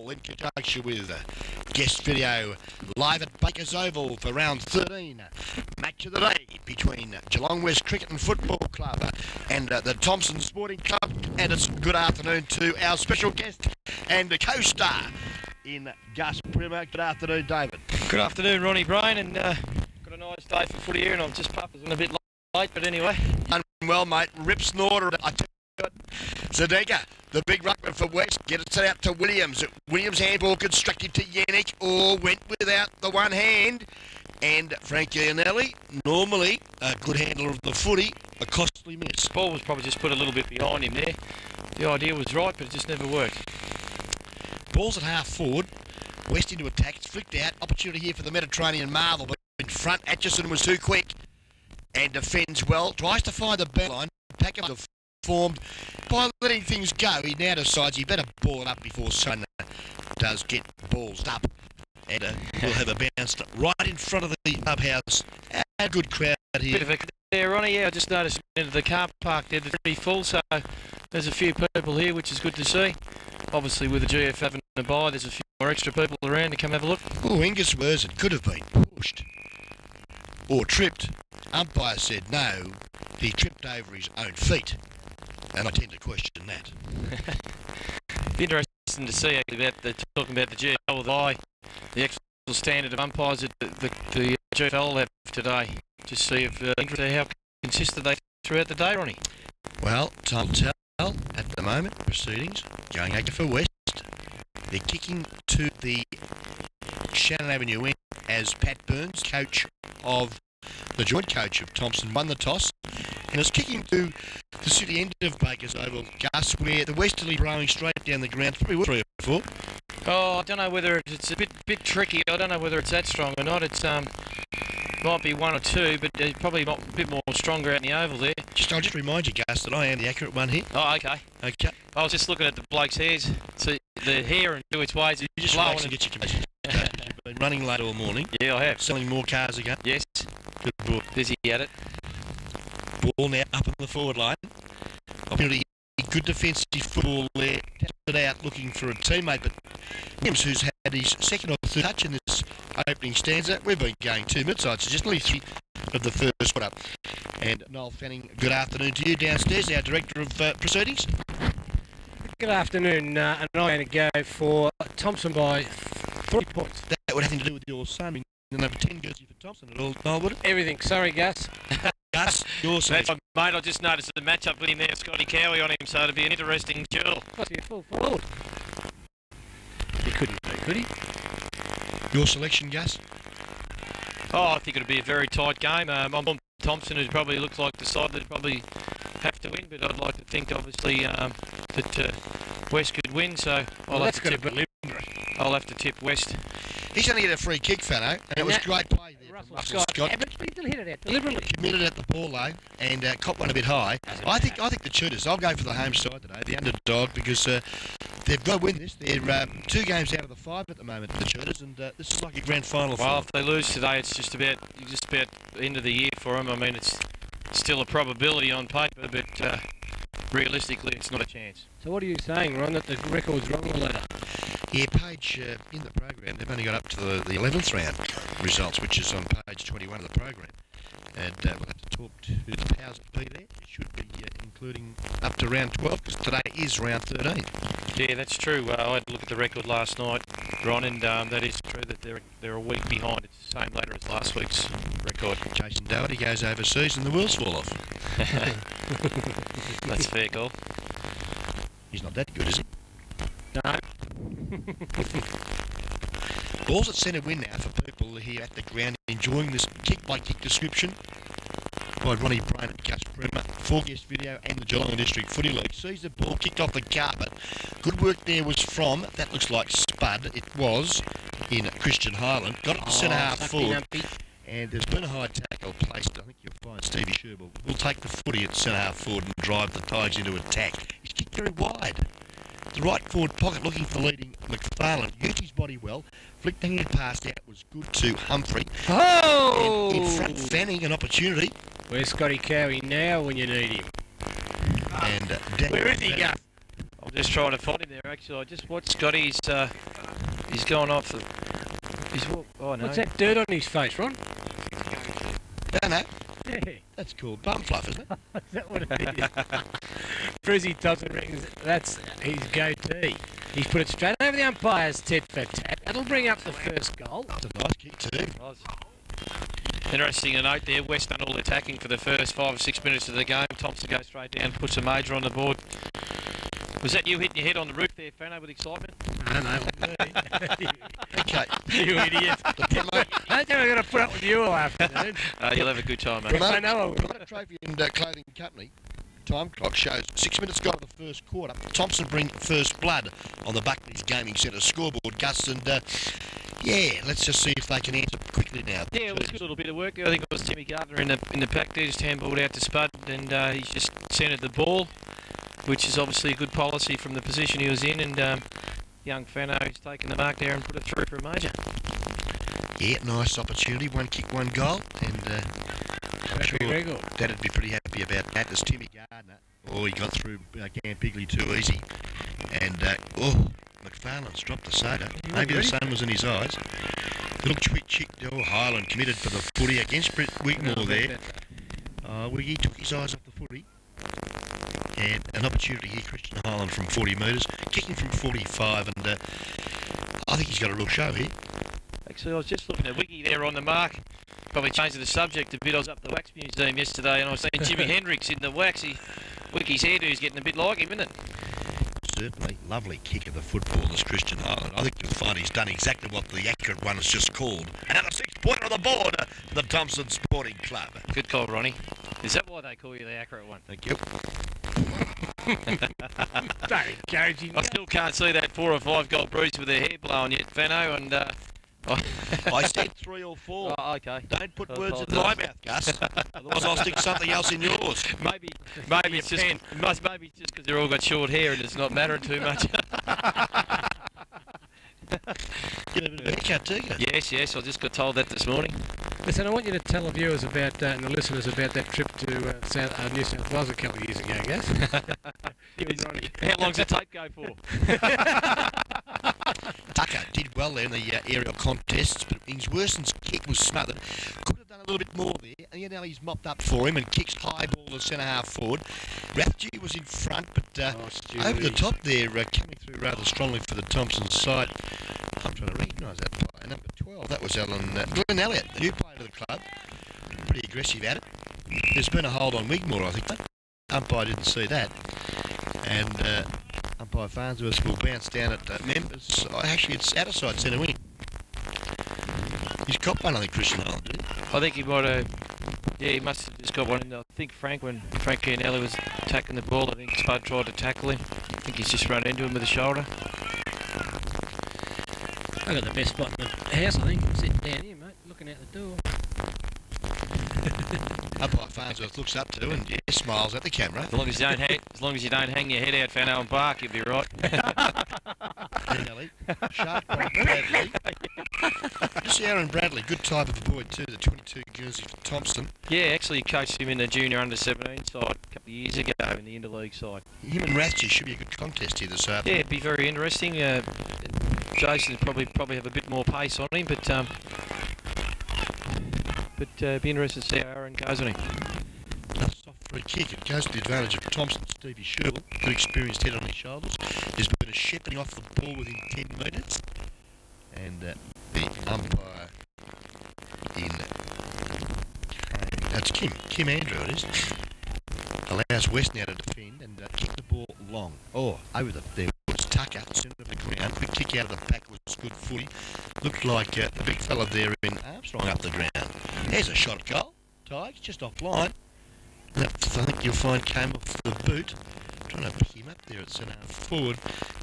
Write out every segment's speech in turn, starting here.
football in conjunction with guest video live at Bakers Oval for round 13. Match of the day between Geelong West Cricket and Football Club and the Thomson Sporting Club. And it's good afternoon to our special guest and co-star in Gus Primer. Good afternoon, David. Good afternoon, Ronnie Brain, and got a nice day for footy here, and I've just puffed a bit late, but anyway. Done well, mate. Rip Snorter. I tell you what, Zadeka, the big ruckman for West, get it set out to Williams. Williams handball constructed to Yannick, or went without the one hand. And Frank Gianelli, normally a good handler of the footy, a costly miss. Ball was probably just put a little bit behind him there. The idea was right, but it just never worked. Ball's at half forward. West into attack. It's flicked out. Opportunity here for the Mediterranean Marvel, but in front, Atchison was too quick and defends well. Tries to find the bell line. Packer formed by letting things go. He now decides he better ball it up before Sun does get balls up. And we'll have a bounce right in front of the clubhouse. A good crowd here. Bit of a there, Ronnie. Yeah, I just noticed into the car park there, they're pretty full, so there's a few people here, which is good to see. Obviously, with the GF having a bye, there's a few more extra people around to come have a look. Oh, Angus Worzen could have been pushed or tripped. Umpire said no, he tripped over his own feet, and I tend to question that. Be interesting to see actually about talking about the GFL with the actual standard of umpires that the GFL have today. Just see if interested how consistent they throughout the day, Ronnie. Well, time will tell. At the moment, proceedings going over for West. They're kicking to the Shannon Avenue end as Pat Burns, coach of the joint coach of Thomson, won the toss, and is kicking to the city end of Bakers Oval, Gus, where the westerly blowing straight down the ground, probably 3 or 4. Oh, I don't know whether it's a bit tricky. I don't know whether it's that strong or not. It's might be 1 or 2, but it's probably a bit more stronger out in the oval there. I'll just remind you, Gus, that I am the accurate one here. Oh, okay. Okay. I was just looking at the bloke's hairs. See the hair and do its ways. You just relax and get your commission. You've been running late all morning. Yeah, I have. Selling more cars again. Yes. Good boy. Busy at it. Ball now up on the forward line. Opportunity. Good defensive football there. Tapped it out looking for a teammate, but Williams, who's had his second or third touch in this opening stanza, we've been going 2 minutes, I'd suggest, nearly 3 of the first one up. And Noel Fanning, good afternoon to you downstairs, our Director of Proceedings. Good afternoon, and I'm going to go for Thomson by 3 points. That would have nothing to do with your son, the number 10 jersey for Thomson at all, Noel, would it? Everything, sorry Gus. Gus, your son. Mate, I just noticed the matchup with him there, Scotty Cowie on him, so it'll be an interesting duel. What's he full forward? He couldn't do, could he? Your selection, Gus? Oh, I think it'll be a very tight game. I'm on Thomson, who probably looks like the side that probably have to win, but I'd like to think, obviously, that West could win, so I'll have to tip West. He's going to get a free kick, Fano, and it was great play there. Russell Scott. Yeah, but he still hit it out deliberately. Committed at the ball though, and caught one a bit high. I think the Tudors. I'll go for the home side today, the underdog, because they've got to win this. They're 2 games out of the 5 at the moment, the Tudors, and this is like a grand final. Well, if they lose today, it's just about the end of the year for them. I mean, it's still a probability on paper, but realistically, it's not a chance. So what are you saying, Ron, that the record's wrong or letter? Yeah, page in the program, they've only got up to the 11th round results, which is on page 21 of the program. And we'll have to talk to the powers that be there. It should be including up to round 12, because today is round 13. Yeah, that's true. I had a look at the record last night, Ron, and that is true that they're a week behind. It's the same ladder as last week's record. Jason Doherty goes overseas and the wheels fall off. That's fair call. He's not that good, is he? No. Ball's at centre win now for people here at the ground enjoying this kick-by-kick description by Ronnie Brain at Gus Primer, for guest video and the Geelong District Footy League. Sees the ball kicked off the carpet. Good work there was from, that looks like Spud, it was, in Christian Highland. Got it to centre half forward. And there's been a high tackle placed. I think you'll find Stevie Sherbill will take the footy at centre half forward and drive the Tigers into attack. He's kicked very wide. The right forward pocket looking for leading McFarlane. Used his body well. Flicked the hand pass out was good to Humphrey. Oh! And in front, Fanning, an opportunity. Where's Scotty Cowie now when you need him? And where is he, Gus? I'm just trying to find him there, actually. I just watched Scotty's He's gone off the... Oh, no. What's that dirt on his face, Ron? Don't know. Yeah. That's called bum fluff, isn't it? Is that what it is? Frizzy Thomson reckons that's his goatee. He's put it straight over the umpire's tit for tat. That'll bring up the first goal. That's a nice kick too. Interesting to note there, West done all the attacking for the first 5 or 6 minutes of the game. Thomson goes straight down, puts a major on the board. Was that you hitting your head on the roof there, Fano, with excitement? No. Okay. You idiot. I don't think I'm going to put up with you all afternoon. You'll have a good time, mate. I know I will. Promote Trophy and Clothing Company time clock shows 6 minutes gone of the first quarter. Thomson bring first blood on the Buckley's Gaming Centre scoreboard, Gus, and yeah, let's just see if they can answer quickly now. Yeah, it was a good little bit of work. I think it was Timmy Gardner in the pack there, just handballed out to Spud, and he's just centred the ball, which is obviously a good policy from the position he was in, and young Fano has taken the mark there and put it through for a major. Yeah, nice opportunity, one kick, one goal, and I'm sure Dad'd be pretty happy about that. There's Timmy Gardner. Oh, he got through Cam Pigley too easy, and McFarlane's dropped the soda. Maybe the sun was in his eyes. Little quick chick, Highland committed for the footy against Brett Wigmore there. Wiggy took his eyes off the footy. And an opportunity here, Christian Highland from 40 metres, kicking from 45, and I think he's got a real show here. Actually, I was just looking at Wiggy there on the mark. Probably changed the subject a bit. I was up at the Wax Museum yesterday, and I was seeing Jimi Hendrix in the wax. Wiggy's hairdo's getting a bit like him, isn't it? Certainly. Lovely kick of the football, this Christian Highland. I think you'll find he's done exactly what the accurate one has just called. Another 6-pointer on the board for the Thomson Sporting Club. Good call, Ronnie. Is that why they call you the accurate one? Thank you. Don't encourage him. I still can't see that 4 or 5 gold bruise with their hair blown yet, Fano, and... I said 3 or 4. Oh, okay. Don't put words in my mouth, Gus. Otherwise I'll stick something else in yours. Maybe it's just because they've all got short hair and it's not mattering too much. Get a bit of a haircut too, Gus. Yes, I just got told that this morning. Listen, I want you to tell the viewers about and the listeners about that trip to New South Wales a couple of years ago, Gus. How long's the tape go for? Tucker did well there in the aerial contests, but his kick was smothered. Could have done a little bit more there, and now he's mopped up for him and kicks high ball to centre half forward. Rathje was in front, but over the top there, coming through rather strongly for the Thomson side. I'm trying to recognise that player. Number 12, that was Glenn Elliott, the new player to the club. Pretty aggressive at it. There's been a hold on Wigmore, I think. Umpire didn't see that. And umpire Farnsworth will bounce down at members. Actually, it's out of side centre wing. He's got one, I think, Christian Highland, did he? I think he might have... Yeah, he must have just got one in there. I think when Frank Gianelli was attacking the ball, I think Spud tried to tackle him. I think he's just run into him with a shoulder. I got the best spot in the house, I think. Sitting down here, mate, looking out the door. Umpire Farnsworth looks up to and smiles at the camera. As long as you don't hang your head out, Fano, and bark, you'll be right. Nelly, sharp by Bradley. This Aaron Bradley, good type of a boy too, the 22 jersey for Thomson. Yeah, actually coached him in the junior under-17 side a couple of years ago in the interleague side. Him and Rathje should be a good contest here this afternoon. Yeah, it'd be very interesting. Jason probably have a bit more pace on him, but it'd be interesting to see how Aaron goes on him. Another soft free kick. It goes to the advantage of Thomson. Stevie Sherwood, good experienced head on his shoulders. There's been a shepherding off the ball within 10 metres. And the umpire in... That's Kim Andrew it is. Allows West now to defend and kick the ball long. Oh, over there was Tucker, centre of the ground. Good kick out of the back was good footy. Looked like the big fella there in Armstrong up the ground. There's a shot at goal. Tigers just offline. That I think you'll find came off the boot. Trying to pick him up there at centre half forward.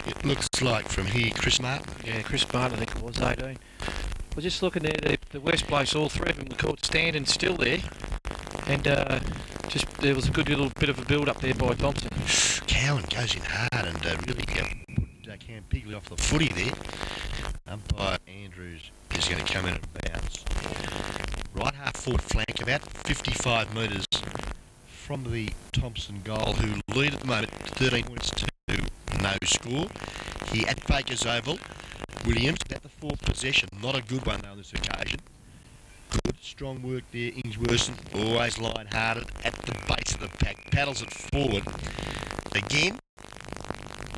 It looks like from here, Chris Martin. Yeah, Chris Martin, I think it was 18. We're just looking there, the West place, all three of them were caught standing still there. And just there was a good little bit of a build up there by Thomson. Cowan goes in hard and really put Cam Pigley off the footy there. Umpire Andrews is going to come in and bounce. Right half forward flank, about 55 metres from the Thomson goal, who lead at the moment 13 points to no score. Here at Baker's Oval, Williams at the fourth possession. Not a good one though on this occasion. Good, strong work there. Ingsworth always line-hearted at the base of the pack. Paddles it forward. Again,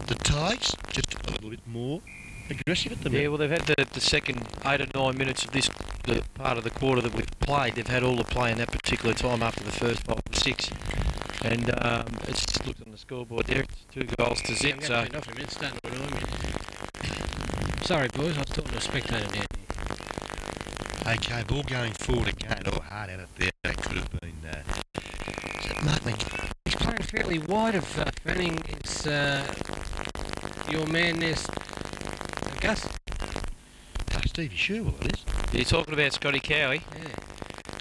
the Tigers just a little bit more aggressive at the minute. Yeah, well, they've had the second 8 or 9 minutes of the part of the quarter that we've played. They've had all the play in that particular time after the first 5 or 6. And it's just looked on the scoreboard there. It's 2 goals to zip. So. Off him, it's starting to annoy me. Sorry, boys, I was talking to a spectator down here. Okay, ball going forward again. Oh, hard at it there. That could have been... is it Mark McGinn? He's playing fairly wide of Fanning. It's your man there, Gus. Stevie Sherwell, it is. You're talking about Scotty Cowie. Yeah.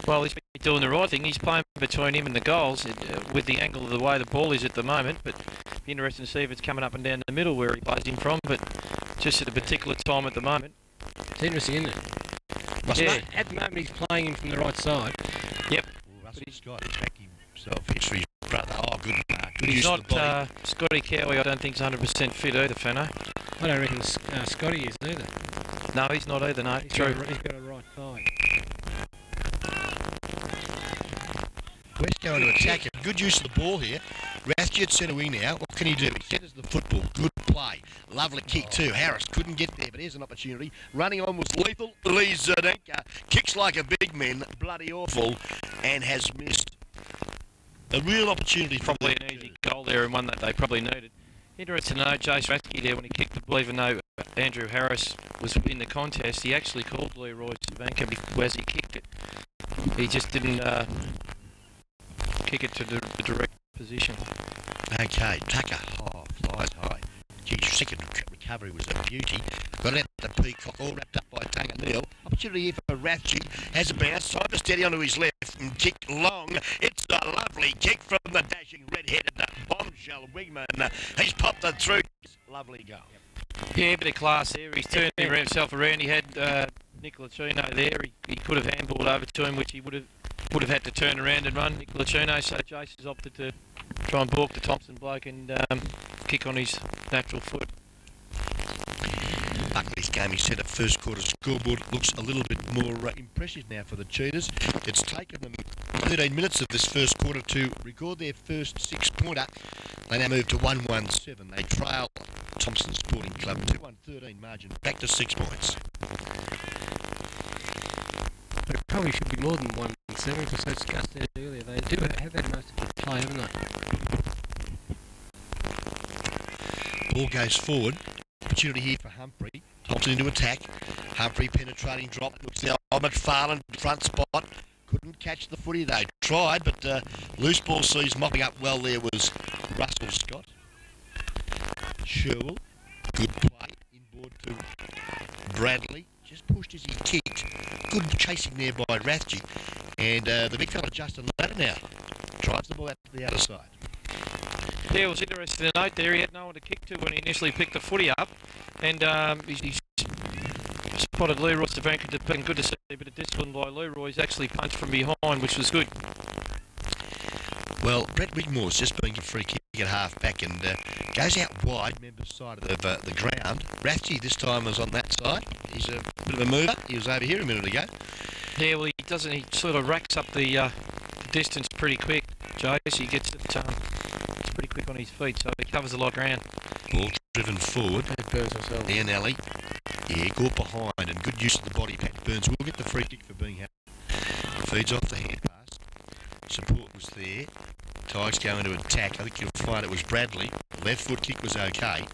Well, he's doing the right thing. He's playing between him and the goals with the angle of the way the ball is at the moment. But it'd be interesting to see if it's coming up and down the middle where he plays him from. But just at a particular time at the moment. It's interesting, isn't it? Yeah, at the moment he's playing him from the right side. Yep. Well, Russell Scott backed himself in for his brother. Oh, good he's use not, of the body. Scotty Cowie, I don't think, is 100% fit either, Fano. I don't reckon Scotty is either. No, he's not either, no. He's True. got a right thigh. West going to attack it. Good use of the ball here. Rathje at centre wing now. What can he do? He centres the football. Good play. Lovely kick too. Harris couldn't get there, but here's an opportunity. Running on was lethal. Lee Zerdenka kicks like a big man. Bloody awful. And has missed a real opportunity. Probably an easy goal there and one that they probably needed. Interesting to know, Jace Rathke there, when he kicked the ball, even though Andrew Harris was in the contest, he actually called Leroy Savanka as he kicked it. He just didn't kick it to the direct position. Okay, Tucker. Oh, flies high. Geez, second recovery was a beauty. Got it out the Peacock, all wrapped up by Tunga Neil. Opportunity here for Rathje. Has a bounce. Time to steady onto his left and kick long. It's a lovely kick from the dashing red-headed bombshell wingman. He's popped it through. Lovely goal. Yeah, a bit of class there. He's turned himself around. He had Nicolacino there. He could have handballed over to him, which he would have had to turn around and run Nicolacino. So Jace has opted to try and balk the Thomson bloke and kick on his natural foot. Buckley's game, he said, at first quarter scoreboard looks a little bit more impressive now for the Cheetahs. It's taken them 13 minutes of this first quarter to record their first 6-pointer. They now move to 1-1-7. They trail Thomson Sporting Club 2-1-13 margin back to 6 points. But it probably should be more than 1-7 because they discussed it earlier. They do have had most of the play, haven't they? Ball goes forward. Opportunity here for Humphrey. Thomson into attack. Humphrey penetrating drop. Looks now on McFarlane front spot. Couldn't catch the footy though. Tried, but loose ball sees mopping up well there was Russell Scott. Sherwell. Good play. Inboard to Bradley. Just pushed as he kicked. Good chasing there by Rathje. And the big fella Justin Ladder now drives the ball out to the other side. Yeah, it was interesting to note there. He had no one to kick to when he initially picked the footy up. And he spotted Leroy Savanka. It's been good to see a bit of discipline by Leroy. He's actually punched from behind, which was good. Well, Brett Wigmore's just been a free kick at half back and goes out wide, members side of the ground. Rathje this time was on that side. He's a bit of a mover. He was over here a minute ago. Yeah, well, he doesn't. He sort of racks up the distance pretty quick, Jace. He gets it. It's pretty quick on his feet, so he covers a lot of ground. Ball driven forward. Ian Alley. Yeah, caught behind and good use of the body. Pat Burns will get the free kick for being happy. Feeds off the hand pass. Support was there. Tigers go into attack. I think you'll find it was Bradley. Left foot kick was okay.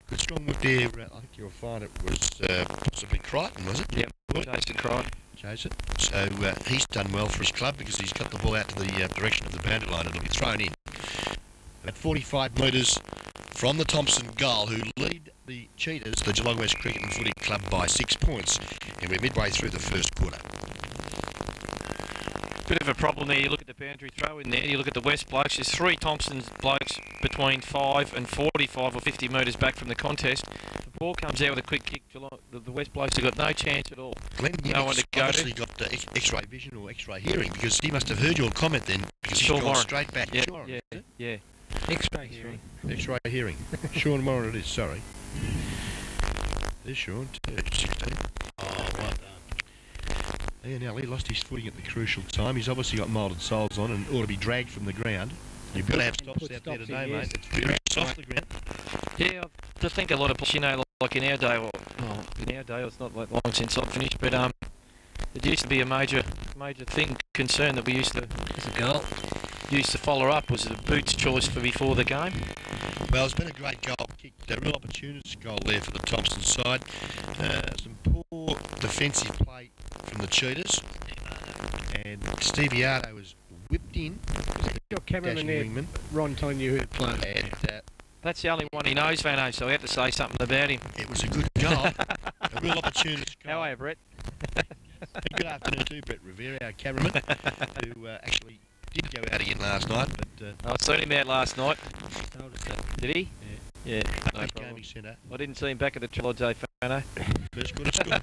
Good strong work there. I think you'll find it was possibly Crichton, was it? Yep, Jason Crichton. Jason. So he's done well for his club because he's got the ball out to the direction of the boundary line. It'll be thrown in. At 45 metres from the Thomson goal, who lead the Cheetahs, the Geelong West Cricket and Footy Club, by 6 points. And we're midway through the first quarter. Bit of a problem there. You look at the boundary throw in there. You look at the West blokes. There's 3 Thomson blokes between 5 and 45 or 50 metres back from the contest. The ball comes out with a quick kick. The West blokes have got no chance at all. Glenn no one to go obviously to. got X-ray vision or X-ray hearing because he must have heard your comment then because he's gone straight back. Yeah, Sean, yeah. X-ray hearing. X-ray hearing. Sean Moran it is, sorry. There's Sean, 16. Oh, well done. Yeah, now he lost his footing at the crucial time. He's obviously got moulded soles on and ought to be dragged from the ground. You've got to have stops put out there stops today, in, mate. yes. It's very soft, the ground. Yeah, I think a lot of players, you know, like in our day, or in our day, it's not like long since I've finished, but it used to be a major thing, concern that we used to It's a goal. follow up, was the boots choice for before the game. Well, it's been a great goal kick. A real opportunist goal there for the Thomson side. Some poor defensive play from the Cheetahs. And Stevie Ardo was whipped in. Your cameraman there, Wingman. Ron, telling you who to play. And That's the only one he knows, Vano, so we have to say something about him. it was a good goal. A real opportunist goal. How are you, Brett? And good afternoon to Brett Rivera, our cameraman, who actually did go out again last night, but I saw him out last night. Told us that. Did he? Yeah, no West problem. Gaming Centre, I didn't see him back at the Trilogy, Vano. first quarter scoreboard.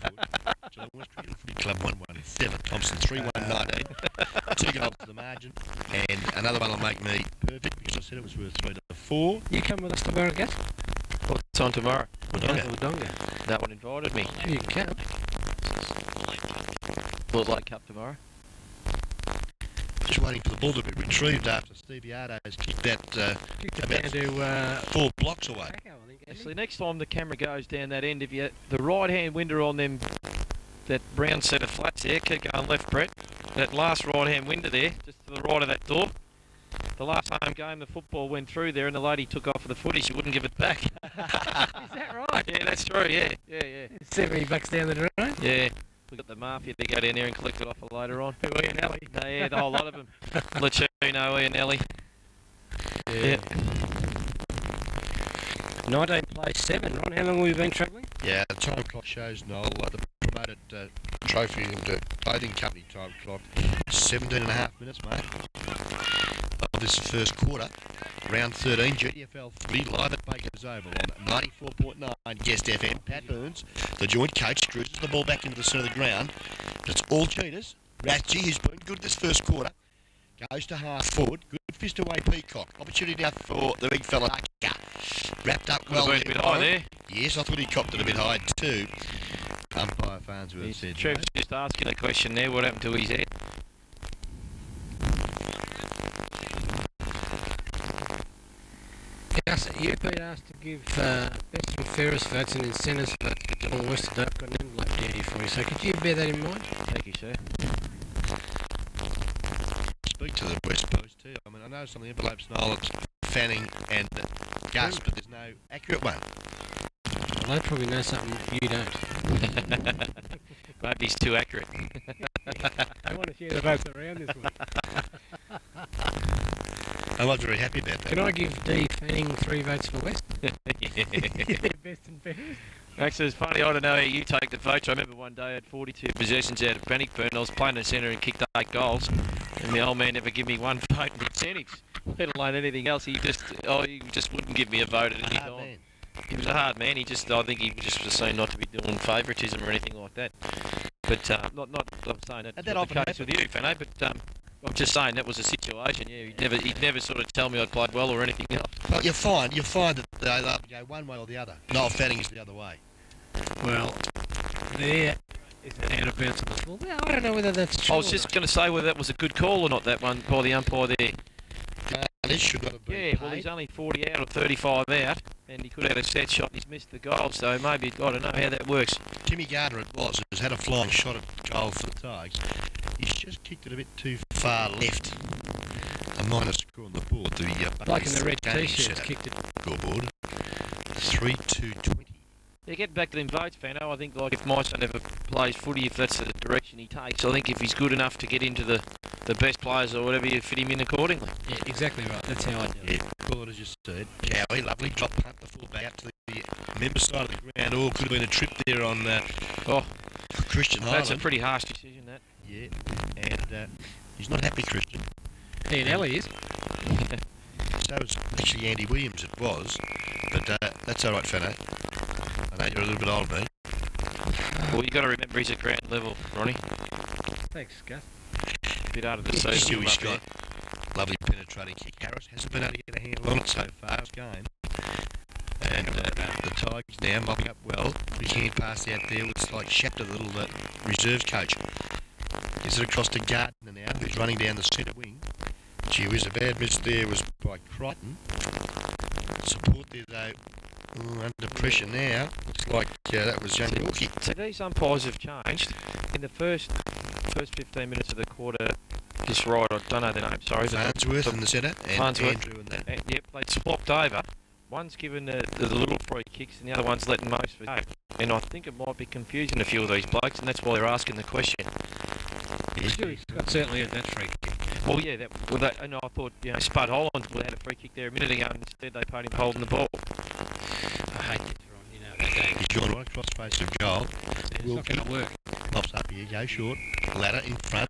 Geelong West Cricket Footy Club 117, Thomson 3-1-19. 2 goals to the margin, and another one will make me perfect because I said it was worth 3 to 4. You come with us tomorrow, Gus? What's on tomorrow? Wodonga. No one invited me. You can. Lord Lake Cup tomorrow. Just waiting for the ball to be retrieved after Stevie Ardo's kicked that Kicked it about down to 4 blocks away. Paco, I think. Actually, next time the camera goes down that end, if you the right-hand window on them, that brown set of flats there, keep going left, Brett. That last right-hand window there, just to the right of that door. The last home game, the football went through there, and the lady took off for the footy. She wouldn't give it back. Is that right? Yeah, that's true. Yeah. $70 down the drain. Yeah. We got the mafia to go down there and collect it off for later on. Who are you, Nelly? Yeah, the whole lot of them. Lachino, Ian, Ellie. Yeah. 19 plays 7. Ron, how long have we been travelling? Yeah, the time clock shows Noel, the promoted trophy and clothing company time clock, 17 and a half minutes, mate, of this first quarter. Round 13, GWFL footy live at Baker's Oval on 94.9 Guest FM. Pat Burns, the joint coach, cruises the ball back into the centre of the ground. It's all Cheetahs. Ratchie, who's been good this first quarter, goes to half forward. Good fist away, Peacock. Opportunity now for the big fella. Wrapped up well Well, a bit high there. Yes, I thought he copped it a bit high too. Umpire Farnsworth said. Trev's just asking a question there. What happened to his head? Gus, you've been asked to give best and fairest votes and incentives for Geelong West today. I've got an envelope down here for you, so could you bear that in mind? Thank you, sir. Speak to the West Post too. I mean, I know some of the envelopes, Noel, it's Fanning and Gus, but there's no accurate one. Well, they probably know something you don't. Maybe he's too accurate. I want to share the votes around this week. I'm not very happy about that. Can I give D Fanning 3 votes for West? Yeah. Best and fairest? Actually, it's funny. I don't know how you take the votes. I remember one day I had 42 possessions out of Bannockburn. I was playing in the centre and kicked 8 goals. And the old man never gave me one vote in incentives, let alone anything else. He just wouldn't give me a vote at any time. Man. He was a hard man. I think he just was seen not to be doing favouritism or anything like that. But I'm saying that's And that not often the case with you, Fano. But I'm just saying that was a situation. Yeah, he'd never sort of tell me I played well or anything else. Well, you find that they go one way or the other. Noel Fanning is the other way. Well, there is an out of bounds on the ball. Well, I don't know whether that's true. I was just going to say whether that was a good call or not, that one by the umpire there. This should not have been Yeah, paid. well, he's only 40 out or 35 out, and he could have had a set shot and he's missed the goal, so maybe, I don't know how that works. Timmy Gardner it was, has had a flying shot at goal for the Tigers. He's just kicked it a bit too far left. A minor score on the board. Like in the red Gaming t-shirts, Centre kicked it. scoreboard. 3-2-20. Yeah, getting back to them votes, Fano, I think like if my son ever plays footy, if that's the direction he takes, I think if he's good enough to get into the best players or whatever, you fit him in accordingly. Yeah, exactly right. That's how I do it. Yeah, call it as you said. Cowie, lovely drop punt the full back out to the member side of the ground. Or could have been a trip there on Christian Highland. That's a pretty harsh decision, that. Yeah, and he's not happy, Christian. Ian Ellie is. So it's actually Andy Williams it was, but that's all right, Fano. I know you're a little bit older than me. Well, you got to remember he's at ground level, Ronnie. Thanks, Gus. A bit out of the season. Stewie Scott, lovely penetrating kick. Harris hasn't been able to get a handle on it so far. It's game. And the Tigers now mopping up well. His hand pass out there was like Shatter, the little reserves coach. Gets it across to Gardner now, who's running down the centre wing. Gee whiz, a bad miss there was by Crichton. Support there though, under pressure now. Looks like that was Young Yorkie. So these umpires have changed. In the first 15 minutes of the quarter, just right, I don't know the name, sorry. Farnsworth in the centre, and Andrew in that. Yep, they swapped over. One's given the little free kicks and the other one's letting most of it go. And I think it might be confusing a few of these blokes, and that's why they're asking the question. Scott certainly had that free kick. Well, yeah, and I thought, Spud Holland would have had a free kick there a minute ago, and instead they paid him holding the ball. I hate this, Ron, you know that, Dave. He's gone right across face of goal. It's not going to work. Pops up here, go short. Ladder in front.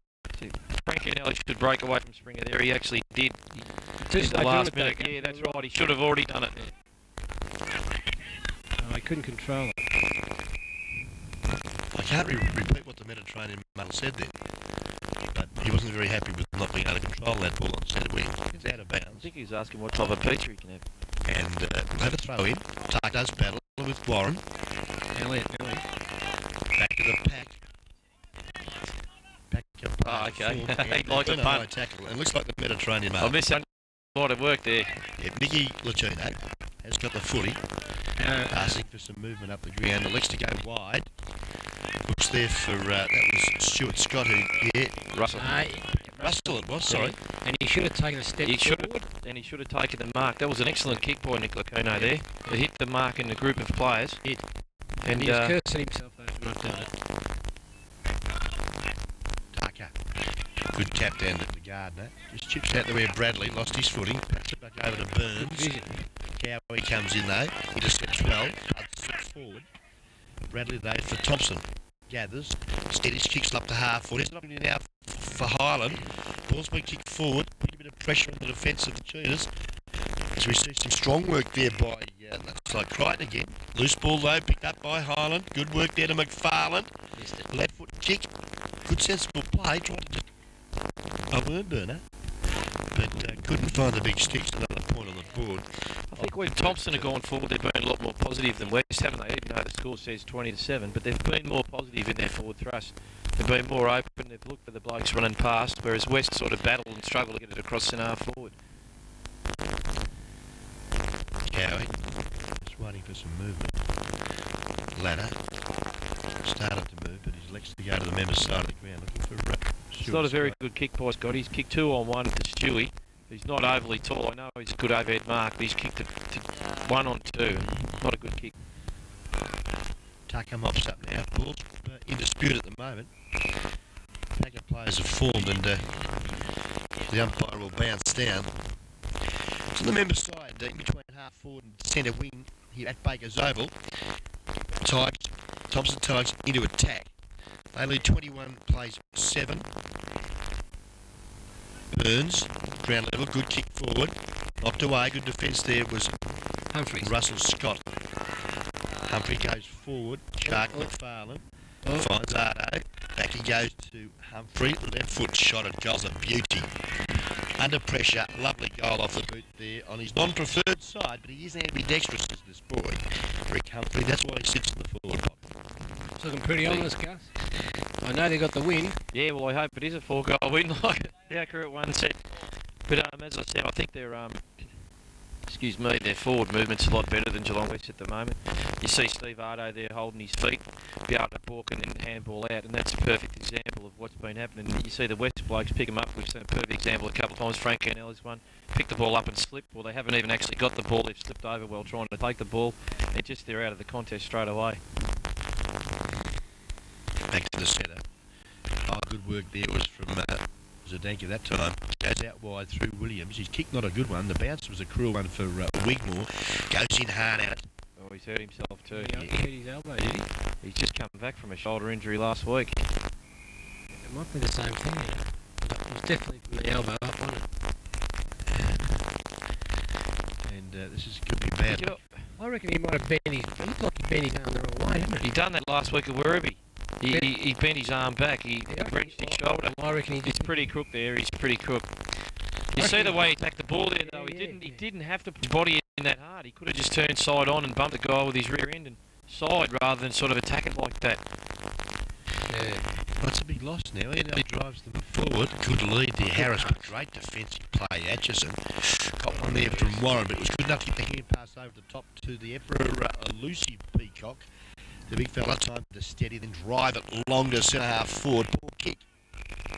Frankie Nelly should break away from Springer there. He actually did. Just the last minute. Yeah, that's right. He should have already done it. Oh, he couldn't control it. I can't repeat what the Mediterranean muddle said then, but he wasn't very happy with not being able to control that ball on centre wing. It's out of bounds. I think he was asking what type of pizza he can have. And we'll have a throw in. Tark does battle with Warren. Elliot. Back to the pack. Oh, okay. He liked the punt. Tackle. And it looks like the Mediterranean muddle. I missed a lot of work there. Yeah, Nicky Lacino has got the footy. Asking for some movement up the ground. Elects to go wide. Looks there for, that was Stuart Scott who, Russell. Russell it was, sorry. And he should have taken a step forward. And he should have taken the mark. That was an excellent kick by Nick Lacino there. It hit the mark in the group of players. And he's cursing himself though for not doing it. Tucker. Good tap down to the Gardner. Just chips out the way of Bradley. Lost his footing. Passes it back over to Burns. Cowie comes in though. Intercepts well. Steps forward. Bradley though for Thomson. Gathers. Steadies, kicks up to half forward. It's not in now for Highland. Ball's been kicked forward. Put a bit of pressure on the defence of the Cheetahs. As we see some strong work there by, looks like Crichton again. Loose ball though, picked up by Highland. Good work there to McFarlane. Left foot kick. Good sensible play. Tried to just a word burner. But couldn't find the big sticks. Another point on the board. I think when Thomson have gone forward, they've been a lot more positive than West, haven't they? Even though the score says 20-7, but they've been more positive in their forward thrust. They've been more open. They've looked for the blokes running past, whereas West sort of battled and struggled to get it across centre half forward. Cowie. Just waiting for some movement. Ladder. Started to move, but he's elects to go to the member's side of the ground looking for It's not a very good kick by Scott. He's kicked 2-on-1 to Stewie. He's not overly tall. I know he's a good overhead mark, but he's kicked it to 1-on-2. Not a good kick. Tucker mops up now. Ball's in dispute at the moment. Pack of players have formed and the umpire will bounce down. It's on the member's side, in between half forward and centre wing here at Baker's Oval. Thomson Tigers into attack. They lead 21 plays 7. Burns, ground level, good kick forward. Knocked away, good defence there was Russell Scott. Humphrey goes forward. Shark McFarlane finds Ardo. Back he goes to Humphrey. Left foot shot at goal's a beauty. Under pressure, lovely goal off the boot there on his non-preferred side, but he is ambidextrous as this boy. Rick Humphrey, that's why he sits in the forward block. It's looking pretty on this, Gus. I know they got the win. Yeah, well, I hope it is a 4-goal win like the accurate one set. But as I said, I think they're their forward movement's a lot better than Geelong West at the moment. You see Steve Ardo there holding his feet, be able to balk and then handball out, and that's a perfect example of what's been happening. You see the West blokes pick him up. We've seen a perfect example a couple of times. Frank Canelli's one, picked the ball up and slipped. Well, they haven't even actually got the ball. They've slipped over while trying to take the ball, and just they're out of the contest straight away. Back to the centre. Oh, good work there was from Zdanka that time. Goes out wide through Williams. His kick not a good one. The bounce was a cruel one for Wigmore. Goes in hard out. Oh, he's hurt himself too. He hurt his elbow, did he? He's just come back from a shoulder injury last week. It might be the same thing, you know. It was definitely from the elbow up, wasn't it? And this is could be bad. I reckon he might have bent his... It looked like he bent his arm the wrong way, didn't he? He done that last week at Werribee. He bent his arm back. He wrenched his shoulder. I reckon he's pretty crook there. He's pretty crook. You see the way he attacked the ball there, though. He didn't have to put his body that hard. He could have just turned side on and bumped the guy with his rear end and side rather than sort of attack it like that. Yeah. Well, it's a big loss now. He drives them forward. Good lead there. Harris, but great defensive play. Atchison got one there from Warren, but it was good enough to get the hand pass over the top to the Emperor Lucy Peacock. The big fella time to steady, then drive it long to centre half forward. Poor kick.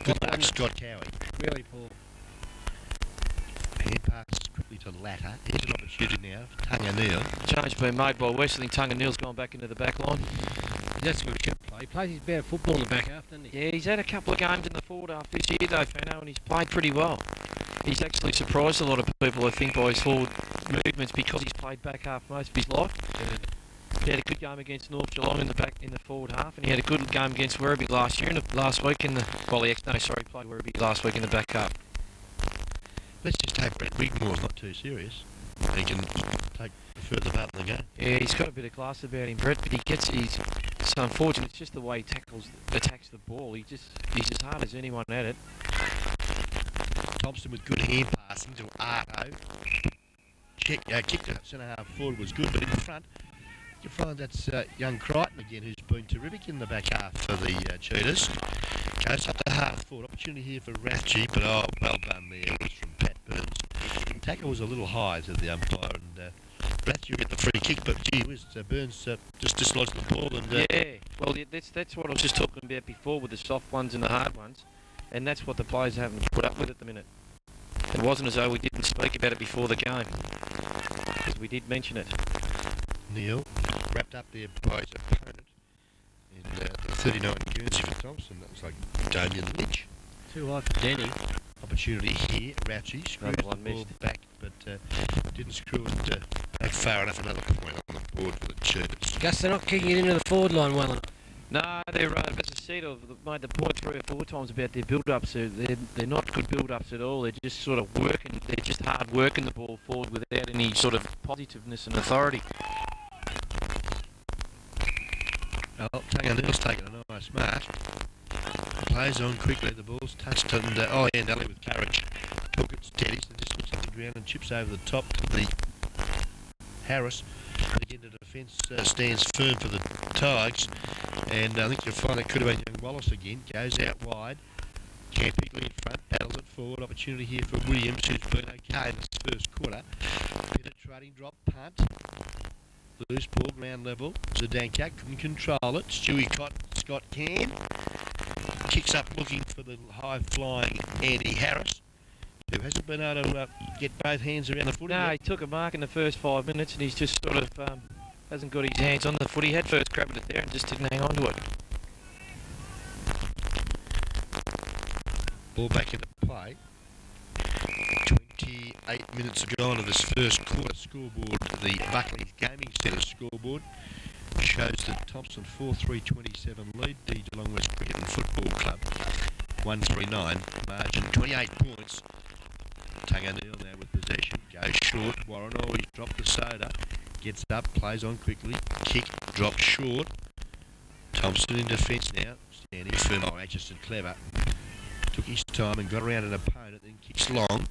Good luck, Scott Cowie. Really poor. Hand pass quickly to Latter. Here's an opportunity now for Tunga Neal. Change being made by Wesley. Tunga Neal's gone back into the back line. That's what he should play. He plays his better football in the back half, doesn't he? Yeah, he's had a couple of games in the forward half this year though, Fano, and he's played pretty well. He's actually surprised a lot of people, I think, by his forward movements because he's played back half most of his life. He had a good game against North Geelong in the forward half, and he had a good game against Werribee last week in the played Werribee last week in the back half. Let's just take Brett Wigmore's not too serious. He can take the further part of the game. Yeah, he's got a bit of class about him, Brett, but it's unfortunate. It's just the way he attacks the ball. He's as hard as anyone at it. Thomson with good hand passing to Arto. Kick to centre half forward was good, but in front you find that's young Crichton again, who's been terrific in the back half for the Cheetahs. Goes up to half forward. Opportunity here for Rathje, but well done there. It was from Pat Burns. The tackle was a little high, said the umpire, and Rathje get the free kick, but gee whiz, Burns just dislodged the ball. And yeah, well, that's what I was just talking about before with the soft ones and the hard ones, and that's what the players are having to put up with at the minute. It wasn't as though we didn't speak about it before the game, because we did mention it. Neal wrapped up there by his opponent in the 39 Guernsey for Thomson. That was like Damien Lynch. Too high for Denny. Opportunity here. Rathje screwed the ball back, but didn't screw it back far enough. Another point on the board for the Cheetahs. Gus, they're not kicking it into the forward line well enough. No, they're, as I said, I've made the point 3 or 4 times about their build-ups. They're not good build-ups at all. They're just sort of working. They're just hard working the ball forward without any sort of positiveness and authority. Oh, Tunga Neal's taking a nice mark. Plays on quickly. The ball's touched and Nelly with courage took it steady. So just looks at the ground and chips over the top to the Harris. Again, the defence stands firm for the Tigers, and I think you'll find it could have been young Wallace again. Goes out wide. Campigley in front, battles it forward. Opportunity here for Williams, who's been okay in this first quarter. Penetrating drop punt. Loose ball, ground level. Zdanka couldn't control it. Stewie Scott can. Kicks up looking for the high-flying Andy Harris, who hasn't been able to get both hands around the footy No, yet. he took a mark in the first 5 minutes and he's just sort of hasn't got his hands on the footy. He had first crab at it there and just didn't hang on to it. Ball back into play. 28 minutes ago into this first quarter. Scoreboard, the Buckley Gaming Centre scoreboard, shows that Thomson 4-3-27 lead the Geelong West Cricket and Football Club 139 margin, 28 points. Tunga Neal now with possession, goes short. Warren always dropped the soda, gets up, plays on quickly, kick, dropped short. Thomson in defence now, standing firm. Atchison clever, took his time and got around an opponent, then kicks long.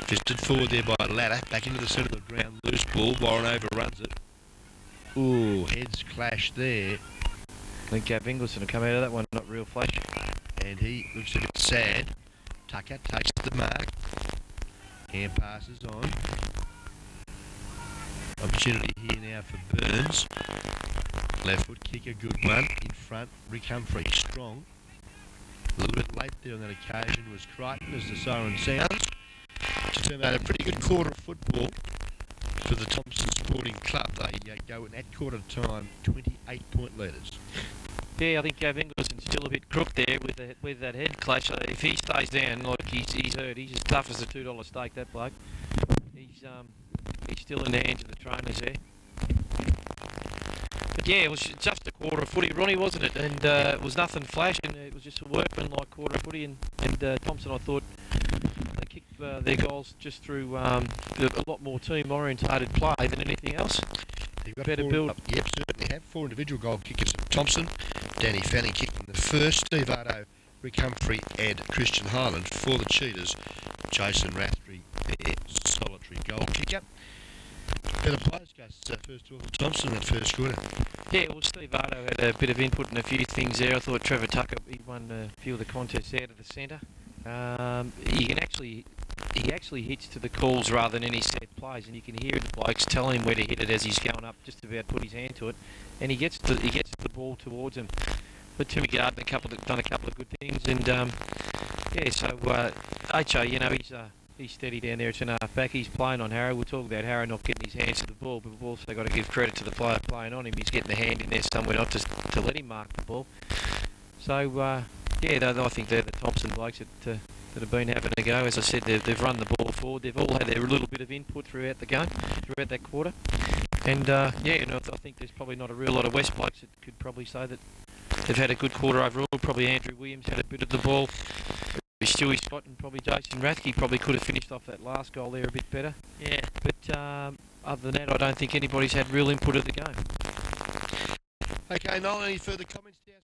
Fisted forward there by Latter, back into the centre of the ground, loose ball. Warren overruns it. Ooh, heads clash there. I think Gav Ingleson will come out of that one, not real flash. And he looks a bit sad. Tucker takes the mark. Hand passes on. Opportunity here now for Burns. Left foot kick, a good one. In front, Rick Humphrey, strong. A little bit late there on that occasion was Crichton as the siren sounds. To turn out a pretty good quarter of football for the Thomson Sporting Club. They go in at quarter time, 28-point leaders. Yeah, I think Gav Ingleson's still a bit crook there with that head clash. If he stays down, like he's hurt, he's as tough as a $2 steak, that bloke. He's still in the hands of the trainers there. But yeah, it was just a quarter of footy, Ronnie, wasn't it? And it was nothing flash, and it was just a workman-like quarter of footy. And Thomson, I thought, they kicked their goals just through a lot more team-orientated play than anything else. Better build. Yep, certainly have 4 individual goal kickers from Thomson. Danny Fanning kicking the first. Steve Ardo, Rick Humphrey and Christian Highland for the Cheetahs. Jason Rathje, their solitary goal kicker. better players, Gus, first of all, Thomson in that first quarter. Yeah, well, Steve Ardo had a bit of input in a few things there. I thought Trevor Tucker, he won a few of the contests out of the centre. He actually hits to the calls rather than any set plays, and you can hear the blokes telling him where to hit it as he's going up, just about put his hand to it, and he gets the ball towards him. But Timmy Garden done a couple of good things, and yeah, so Ho, you know, he's steady down there. It's an half back. He's playing on Harrow. We'll talk about Harrow not getting his hands to the ball, but we've also got to give credit to the player playing on him. He's getting the hand in there somewhere, not just to let him mark the ball. So yeah, I think they're the Thomson blokes that have been having a go. As I said, they've run the ball forward. They've all had their little bit of input throughout the game, throughout that quarter. And yeah, you know, I think there's probably not a real lot of West blokes that could probably say that they've had a good quarter overall. Probably Andrew Williams had a bit of the ball. Stewie Scott and probably Jason Rathke probably could have finished off that last goal there a bit better. Yeah. But other than that, I don't think anybody's had real input of the game. Okay, Noel, any further comments down?